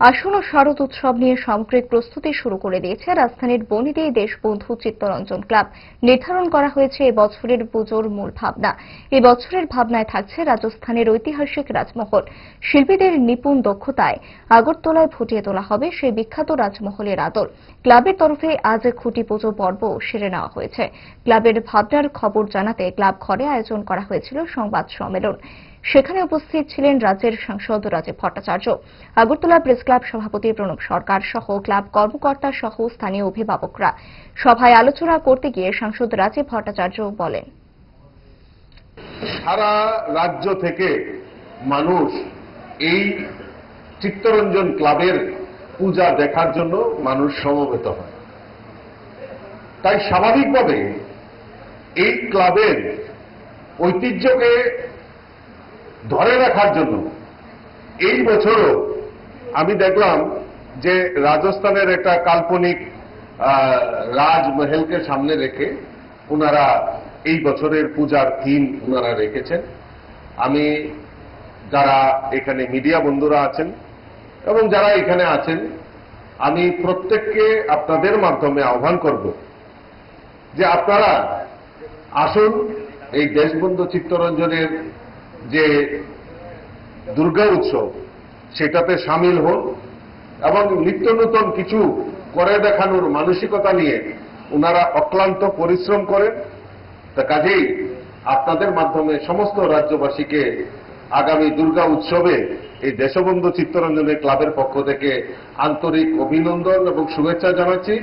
আসন্ন শারদ উৎসব নিয়ে সামগ্রিক প্রস্তুতি শুরু করে দিয়েছে রাজধানীর বনিদি দেশবন্ধু চিত্তরঞ্জন ক্লাব। নির্ধারণ করা হয়েছে এবছরের পুজোর মূল ভাবনা। এবছরের ভাবনায় থাকছে রাজস্থানের ঐতিহাসিক রাজমহল। শিল্পীদের নিপুণ দক্ষতায় আগরতলায় ফুটিয়ে তোলা হবে সেই বিখ্যাত রাজমহলের আদল। ক্লাবের তরফে আজ খুঁটি পুজো পর্ব সেরে নেওয়া হয়েছে। ক্লাবের ভাবনার খবর জানাতে ক্লাব ঘরে আয়োজন করা হয়েছিল সংবাদ সম্মেলন। সেখানে উপস্থিত ছিলেন রাজ্যের সাংসদ রাজীব ভট্টাচার্য, আগরতলা প্রেস ক্লাব সভাপতি প্রণব সরকার সহ ক্লাব কর্মকর্তা সহ স্থানীয় অভিভাবকরা। সভায় আলোচনা করতে গিয়ে সাংসদ রাজীব ভট্টাচার্য বলেন, সারা রাজ্য থেকে মানুষ এই চিত্তরঞ্জন ক্লাবের পূজা দেখার জন্য মানুষ সমবেত হয়। তাই স্বাভাবিকভাবে এই ক্লাবের ঐতিহ্যকে ধরে রাখার জন্য এই বছরও আমি দেখলাম যে রাজস্থানের একটা কাল্পনিক রাজমহলকে সামনে রেখে ওনারা এই বছরের পূজার থিম ওনারা রেখেছেন। আমি যারা এখানে মিডিয়া বন্ধুরা আছেন এবং যারা এখানে আছেন, আমি প্রত্যেককে আপনাদের মাধ্যমে আহ্বান করব যে আপনারা আসুন, এই দেশবন্ধু চিত্তরঞ্জনের যে দুর্গা উৎসব সেটাতে সামিল হন এবং নিত্য নতুন কিছু করে দেখানোর মানসিকতা নিয়ে ওনারা অক্লান্ত পরিশ্রম করেন। তা কাজেই আপনাদের মাধ্যমে সমস্ত রাজ্যবাসীকে আগামী দুর্গা উৎসবে এই দেশবন্ধু চিত্তরঞ্জনের ক্লাবের পক্ষ থেকে আন্তরিক অভিনন্দন এবং শুভেচ্ছা জানাচ্ছি।